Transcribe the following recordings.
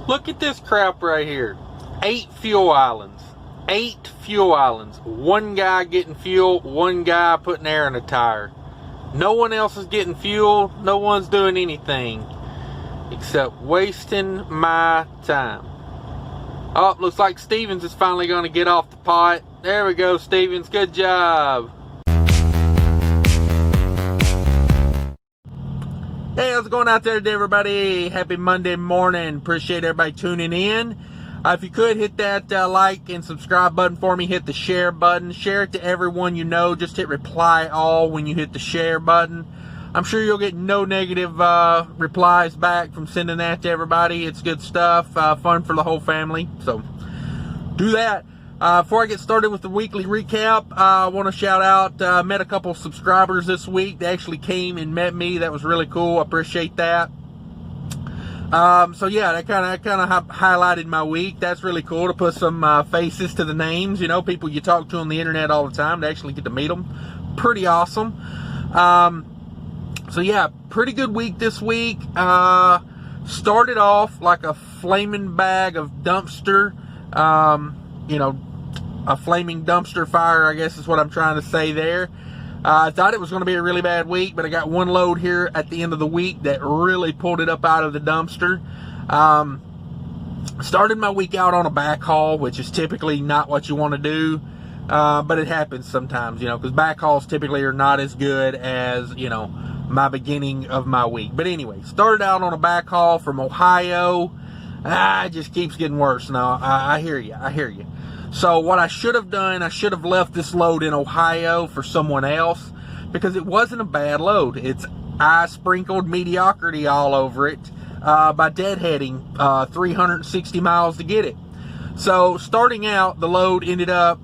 Look at this crap right here. 8 fuel islands. 8 fuel islands. One guy getting fuel, one guy putting air in a tire. No one else is getting fuel. No one's doing anything except wasting my time. Oh, looks like Stevens is finally going to get off the pot. There we go, Stevens. Good job. Hey, how's it going out there today, everybody? Happy Monday morning. Appreciate everybody tuning in. If you could, hit that like and subscribe button for me. Hit the share button. Share it to everyone you know. Just hit reply all when you hit the share button. I'm sure you'll get no negative replies back from sending that to everybody. It's good stuff. Fun for the whole family. So, do that. Before I get started with the weekly recap, I want to shout out, met a couple of subscribers this week. They actually came and met me. That was really cool. I appreciate that. So yeah, that kind of highlighted my week. That's really cool to put some faces to the names. You know, people you talk to on the internet all the time, to actually get to meet them. Pretty awesome. So yeah, pretty good week this week. Started off like a flaming bag of dumpster. You know, a flaming dumpster fire, I guess is what I'm trying to say there. I thought it was going to be a really bad week, but I got one load here at the end of the week that really pulled it up out of the dumpster. Started my week out on a backhaul, which is typically not what you want to do, but it happens sometimes, you know, because backhauls typically are not as good as, you know, my beginning of my week. But anyway, started out on a backhaul from Ohio. It just keeps getting worse now. I hear you. I hear you. So what I should have done, I should have left this load in Ohio for someone else, because it wasn't a bad load. I sprinkled mediocrity all over it by deadheading 360 miles to get it. So starting out, the load ended up,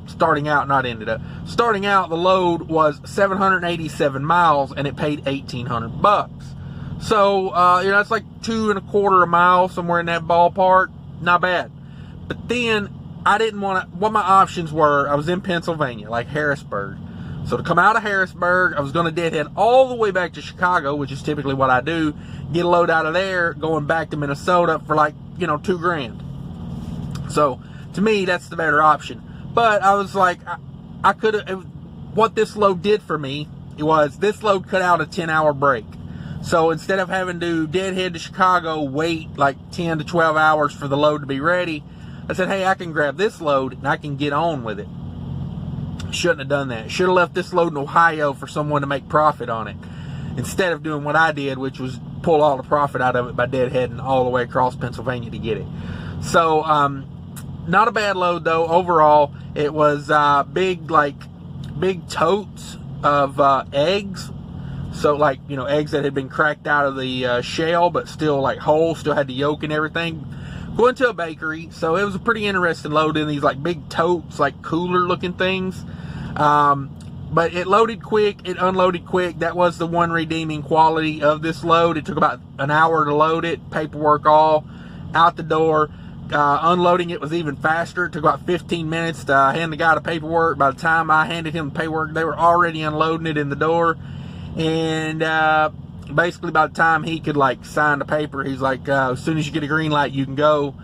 starting out, the load was 787 miles, and it paid $1,800. So, you know, it's like 2.25 a mile, somewhere in that ballpark. Not bad. But then I didn't want to, what my options were, I was in Pennsylvania, like Harrisburg. So to come out of Harrisburg, I was going to deadhead all the way back to Chicago, which is typically what I do, get a load out of there, going back to Minnesota for like, you know, $2,000. So to me, that's the better option. But I was like, I could have, what this load did for me, was this load cut out a 10-hour break. So instead of having to deadhead to Chicago, wait like 10 to 12 hours for the load to be ready, I said, hey, I can grab this load and I can get on with it. Shouldn't have done that. Should have left this load in Ohio for someone to make profit on it, instead of doing what I did, which was pull all the profit out of it by deadheading all the way across Pennsylvania to get it. So, not a bad load though. Overall, it was big totes of eggs. So like, you know, eggs that had been cracked out of the shell, but still like whole, still had the yolk and everything. Going to a bakery. So it was a pretty interesting load in these like big totes, like cooler looking things. But it loaded quick, it unloaded quick. That was the one redeeming quality of this load. It took about an hour to load it, paperwork all out the door. Unloading it was even faster. It took about 15 minutes to hand the guy the paperwork. By the time I handed him the paperwork, they were already unloading it in the door. And basically by the time he could like sign the paper, he's like, as soon as you get a green light, you can go.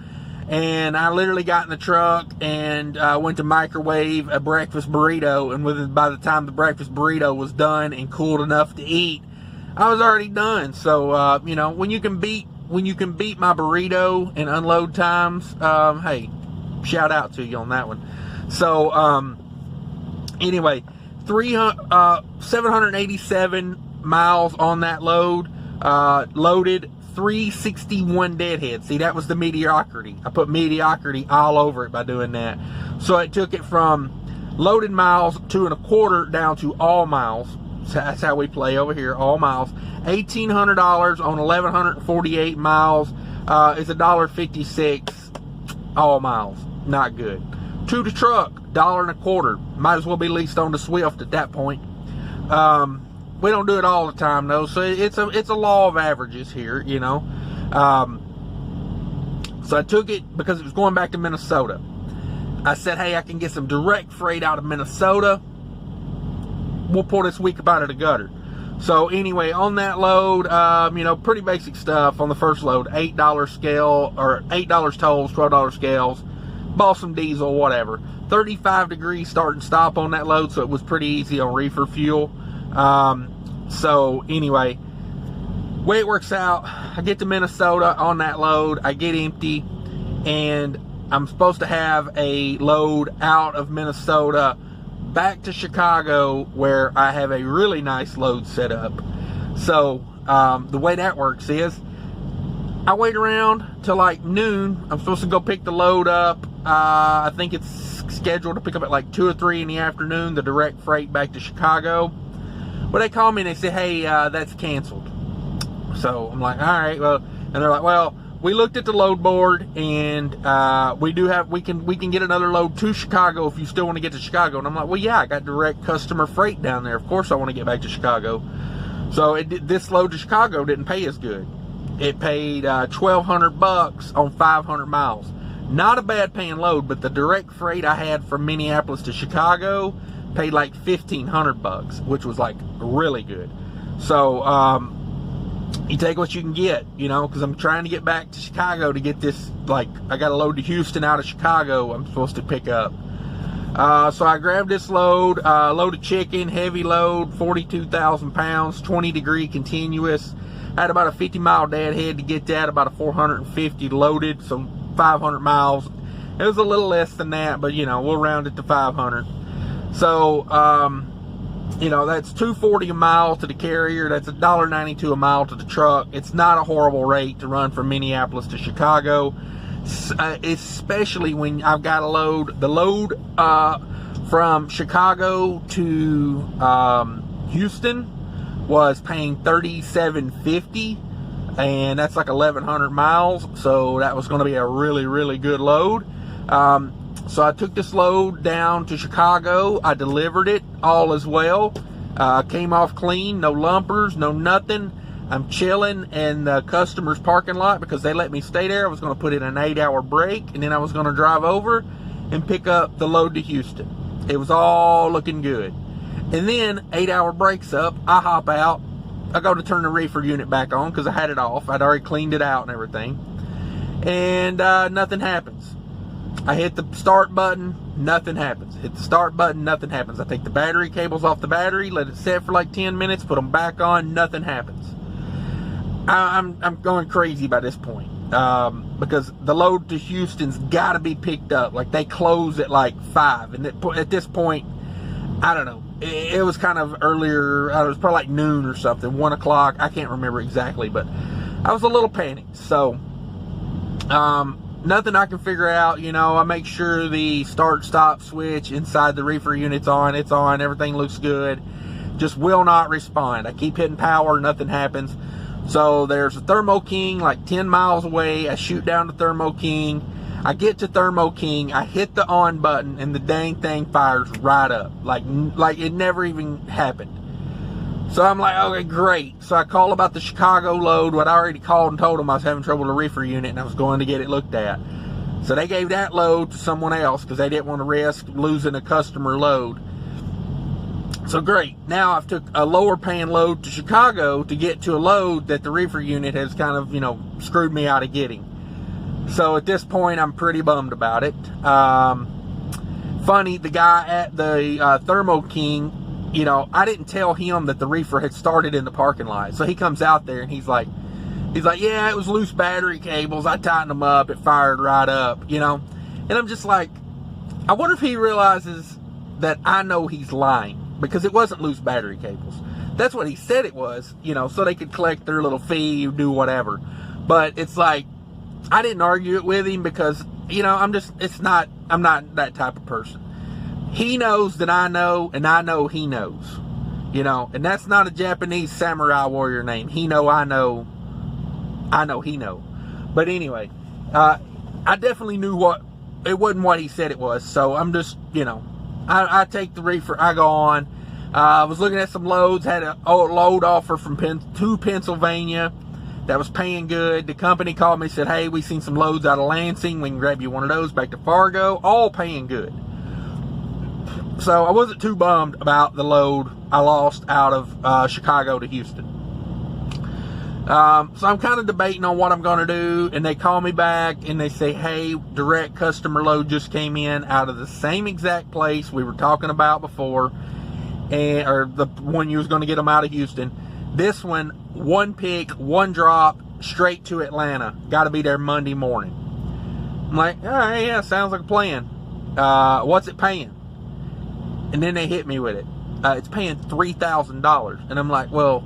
And I literally got in the truck and went to microwave a breakfast burrito, and by the time the breakfast burrito was done and cooled enough to eat, I was already done. So you know, when you can beat my burrito in unload times, hey, shout out to you on that one. So anyway, 787 miles on that load, loaded 361 deadheads. See, that was the mediocrity. I put mediocrity all over it by doing that. So it took it from loaded miles 2.25 down to all miles. So that's how we play over here, all miles. $1,800 on 1,148 miles is $1.56 all miles. Not good. To the truck, $1.25. Might as well be leased on the Swift at that point. We don't do it all the time though, so it's a law of averages here, you know. So I took it because it was going back to Minnesota. I said, hey, I can get some direct freight out of Minnesota. We'll pull this week up out of the gutter. So anyway, on that load, you know, pretty basic stuff on the first load. $8 scale, or $8 tolls, $12 scales. Bought some diesel, whatever. 35 degrees start and stop on that load, so it was pretty easy on reefer fuel. So anyway, way it works out, I get to Minnesota on that load, I get empty, and I'm supposed to have a load out of Minnesota back to Chicago, where I have a really nice load set up. So the way that works is, I wait around till like noon. I'm supposed to go pick the load up. I think it's scheduled to pick up at like 2 or 3 in the afternoon, the direct freight back to Chicago. But they call me and they say, hey, that's canceled. So I'm like, all right, well, and they're like, well, we looked at the load board, and we can get another load to Chicago if you still want to get to Chicago. And I'm like, well, yeah, I got direct customer freight down there. Of course I want to get back to Chicago. So this load to Chicago didn't pay as good. It paid $1,200 on 500 miles. Not a bad paying load, but the direct freight I had from Minneapolis to Chicago paid like $1,500, which was like really good. So you take what you can get, you know, because I'm trying to get back to Chicago to get this, like, I got a load to Houston out of Chicago I'm supposed to pick up. So I grabbed this load, load of chicken, heavy load, 42,000 pounds, 20 degree continuous. I had about a 50-mile deadhead to get that, about a 450 loaded, so 500 miles. It was a little less than that, but, you know, we'll round it to 500. So, you know, that's $2.40 a mile to the carrier. That's $1.92 a mile to the truck. It's not a horrible rate to run from Minneapolis to Chicago, especially when I've got a load. The load from Chicago to Houston was paying $37.50, and that's like 1,100 miles. So that was going to be a really, really good load. So I took this load down to Chicago. I delivered it, all as well. Came off clean, no lumpers, no nothing. I'm chilling in the customer's parking lot because they let me stay there. I was going to put in an 8-hour break, and then I was going to drive over and pick up the load to Houston. It was all looking good. And then 8-hour breaks up, I hop out. I go to turn the reefer unit back on because I had it off. I'd already cleaned it out and everything. And nothing happens. I hit the start button, nothing happens. Hit the start button, nothing happens. I take the battery cables off the battery, let it set for like 10 minutes, put them back on, nothing happens. I'm going crazy by this point, because the load to Houston's got to be picked up. Like, they close at like 5, and at this point, I don't know. It was kind of earlier. It was probably like noon or something, 1 o'clock. I can't remember exactly, but I was a little panicked. So, nothing I can figure out. You know, I make sure the start-stop switch inside the reefer unit's on. It's on. Everything looks good. Just will not respond. I keep hitting power. Nothing happens. So there's a Thermo King like 10 miles away. I shoot down to Thermo King. I get to Thermo King. I hit the on button, and the dang thing fires right up. Like it never even happened. So I'm like, okay, great. So I call about the Chicago load, what I already called and told them I was having trouble with the reefer unit, and I was going to get it looked at. So they gave that load to someone else because they didn't want to risk losing a customer load. So great. Now I've took a lower paying load to Chicago to get to a load that the reefer unit has kind of, you know, screwed me out of getting. So at this point, I'm pretty bummed about it. Funny, the guy at the Thermo King, you know, I didn't tell him that the reefer had started in the parking lot. So he comes out there and he's like, yeah, it was loose battery cables. I tightened them up. It fired right up, you know. And I'm just like, I wonder if he realizes that I know he's lying, because it wasn't loose battery cables. That's what he said it was, you know, so they could collect their little fee, do whatever. But it's like, I didn't argue it with him because, you know, I'm not that type of person. He knows that I know, and I know he knows, you know, and that's not a Japanese samurai warrior name. He know, I know, he know. But anyway, I definitely knew it wasn't what he said it was. So I'm just, you know, I take the reefer, I go on. I was looking at some loads, had a load offer from to Pennsylvania that was paying good. The company called me and said, hey, we seen some loads out of Lansing. We can grab you one of those back to Fargo. All paying good. So I wasn't too bummed about the load I lost out of Chicago to Houston. So I'm kind of debating on what I'm going to do, and they call me back and they say, hey, direct customer load just came in out of the same exact place we were talking about before, or the one you was going to get them out of Houston. This one pick, one drop, straight to Atlanta. Got to be there Monday morning. I'm like, all right, yeah, sounds like a plan. What's it paying? And then they hit me with it. It's paying $3,000. And I'm like, well,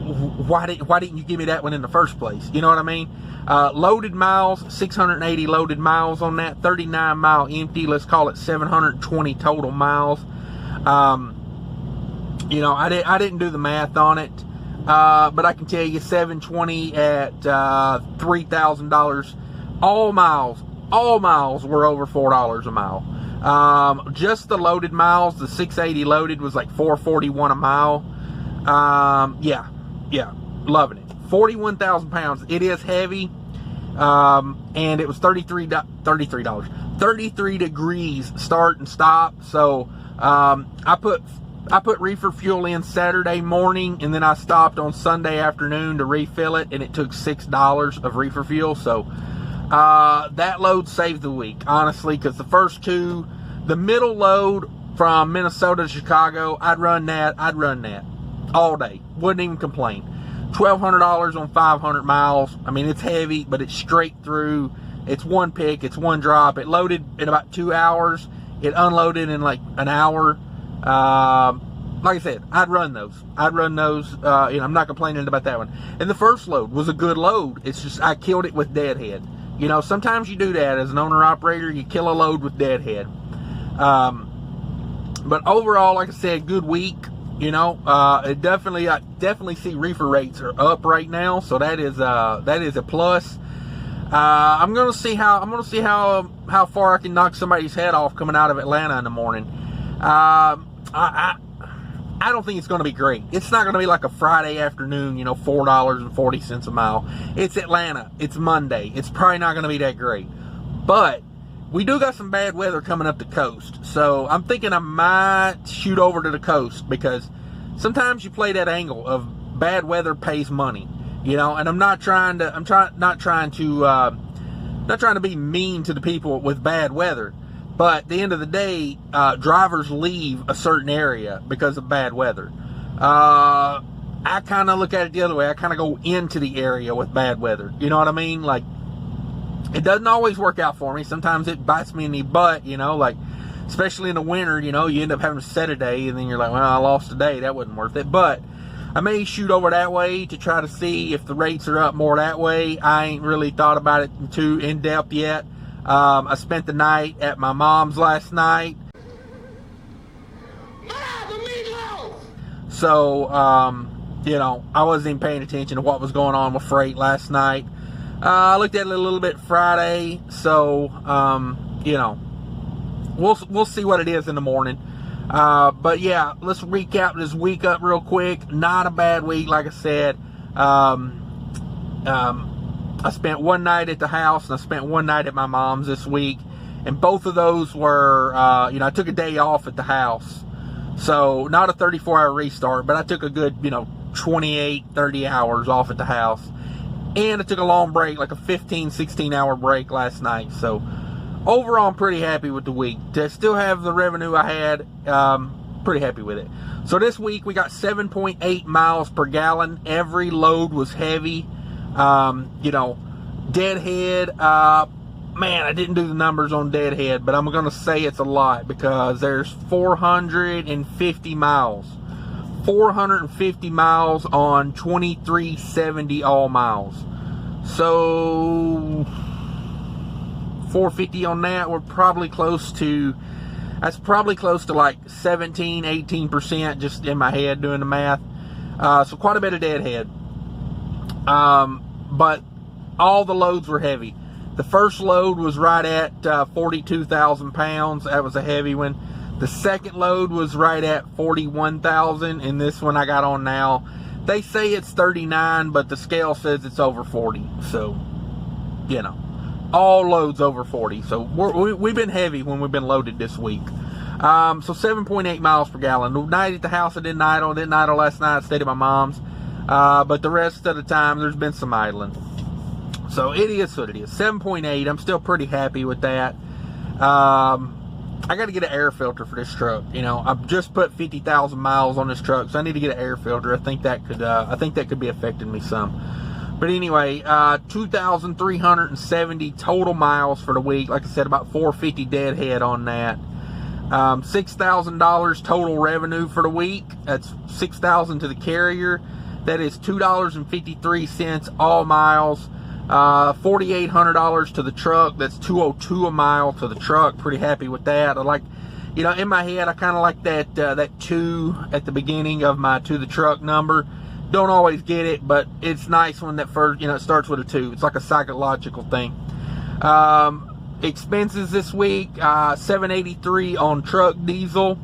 why didn't you give me that one in the first place? You know what I mean? Loaded miles, 680 loaded miles on that, 39 mile empty. Let's call it 720 total miles. You know, I didn't do the math on it, but I can tell you 720 at $3,000. All miles were over $4 a mile. Just the loaded miles, the 680 loaded was like $4.41 a mile. Yeah, loving it. 41,000 pounds. It is heavy, and it was 33 degrees start and stop. So I put reefer fuel in Saturday morning, and then I stopped on Sunday afternoon to refill it, and it took $6 of reefer fuel. So that load saved the week, honestly, because the first two, the middle load from Minnesota to Chicago, I'd run that all day. Wouldn't even complain. $1,200 on 500 miles. I mean, it's heavy, but it's straight through. It's one pick, it's one drop. It loaded in about 2 hours. It unloaded in like an hour. Like I said, I'd run those. You know, I'm not complaining about that one. And the first load was a good load. It's just I killed it with deadhead. You know, sometimes you do that as an owner-operator. You kill a load with deadhead. But overall, like I said, good week. You know, I definitely see reefer rates are up right now, so that is a plus. I'm gonna see how far I can knock somebody's head off coming out of Atlanta in the morning. I don't think it's going to be great. It's not going to be like a Friday afternoon, you know, $4.40 a mile. It's Atlanta. It's Monday. It's probably not going to be that great. But we do got some bad weather coming up the coast. So I'm thinking I might shoot over to the coast, because sometimes you play that angle of bad weather pays money, you know, and I'm not trying to be mean to the people with bad weather. But at the end of the day, drivers leave a certain area because of bad weather. I kind of look at it the other way. I kind of go into the area with bad weather. You know what I mean? Like, it doesn't always work out for me. Sometimes it bites me in the butt, you know, like, especially in the winter, you know, you end up having to set a day, and then you're like, well, I lost a day. That wasn't worth it. But I may shoot over that way to try to see if the rates are up more that way. I ain't really thought about it too in depth yet. I spent the night at my mom's last night. So, you know, I wasn't even paying attention to what was going on with freight last night. I looked at it a little bit Friday. So, you know, we'll see what it is in the morning. But yeah, let's recap this week up real quick. Not a bad week, like I said. I spent one night at the house, and I spent one night at my mom's this week. And both of those were, you know, I took a day off at the house. So, not a 34-hour restart, but I took a good, you know, 28, 30 hours off at the house. And I took a long break, like a 15, 16-hour break last night. So, overall, I'm pretty happy with the week. To still have the revenue I had, pretty happy with it. So, this week, we got 7.8 miles per gallon. Every load was heavy. You know, deadhead, man, I didn't do the numbers on deadhead, but I'm going to say it's a lot, because there's 450 miles. 450 miles on 2370 all miles. So 450 on that, we're probably close to, that's probably close to like 17, 18% just in my head doing the math. So quite a bit of deadhead. But all the loads were heavy. The first load was right at 42,000 pounds. That was a heavy one. The second load was right at 41,000, and this one I got on now, they say it's 39, but the scale says it's over 40. So, you know, all loads over 40. So we've been heavy when we've been loaded this week. So 7.8 miles per gallon. The night at the house I didn't idle last night. I stayed at my mom's. But the rest of the time there's been some idling. So it is what it is. 7.8. I'm still pretty happy with that. I got to get an air filter for this truck. You know, I've just put 50,000 miles on this truck, so I need to get an air filter. I think that could be affecting me some. But anyway, 2,370 total miles for the week. Like I said, about 450 deadhead on that. $6,000 total revenue for the week. That's $6,000 to the carrier. That is $2.53 all miles. $4,800 to the truck. That's $202 a mile to the truck. Pretty happy with that. I like, you know, in my head, I kind of like that 2 at the beginning of my to the truck number. Don't always get it, but it's nice when that first, you know, it starts with a 2. It's like a psychological thing. Expenses this week, $783 on truck diesel,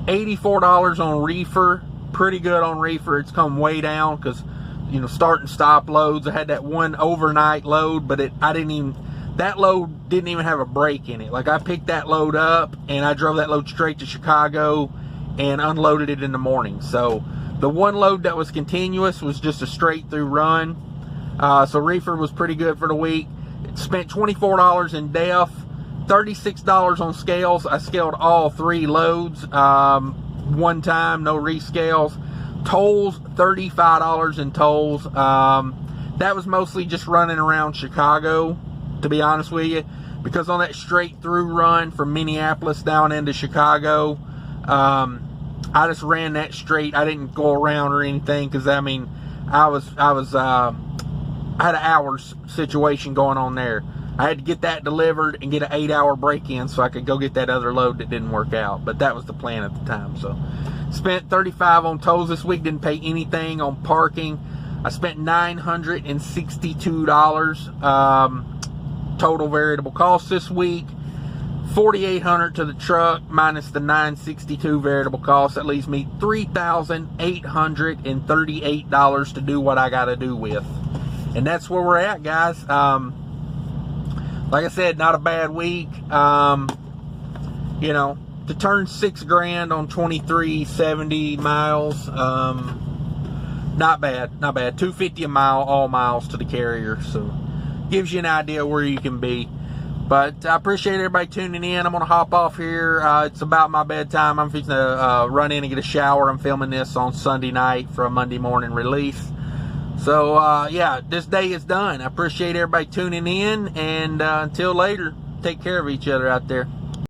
$84 on reefer. Pretty good on reefer. It's come way down because, you know, start and stop loads. I had that one overnight load, but that load didn't even have a break in it. Like, I picked that load up and I drove that load straight to Chicago and unloaded it in the morning. So the one load that was continuous was just a straight through run. So reefer was pretty good for the week. Spent $24 in DEF, $36 on scales. I scaled all 3 loads one time, no rescales. Tolls, $35 in tolls. That was mostly just running around Chicago, to be honest with you, because on that straight through run from Minneapolis down into Chicago, I just ran that straight. I didn't go around or anything because, I mean, I had an hours situation going on there. I had to get that delivered and get an 8-hour break in so I could go get that other load that didn't work out. But that was the plan at the time. So spent $35 on tolls this week. Didn't pay anything on parking. I spent $962 total variable costs this week. $4,800 to the truck minus the $962 variable costs. That leaves me $3,838 to do what I got to do with. And that's where we're at, guys. Like I said, not a bad week. You know, to turn $6,000 on 2,370 miles, not bad. $250 a mile, all miles to the carrier. So gives you an idea where you can be. But I appreciate everybody tuning in. I'm going to hop off here. It's about my bedtime. I'm fixing to run in and get a shower. I'm filming this on Sunday night for a Monday morning release. So, yeah, this day is done. I appreciate everybody tuning in. And until later, take care of each other out there.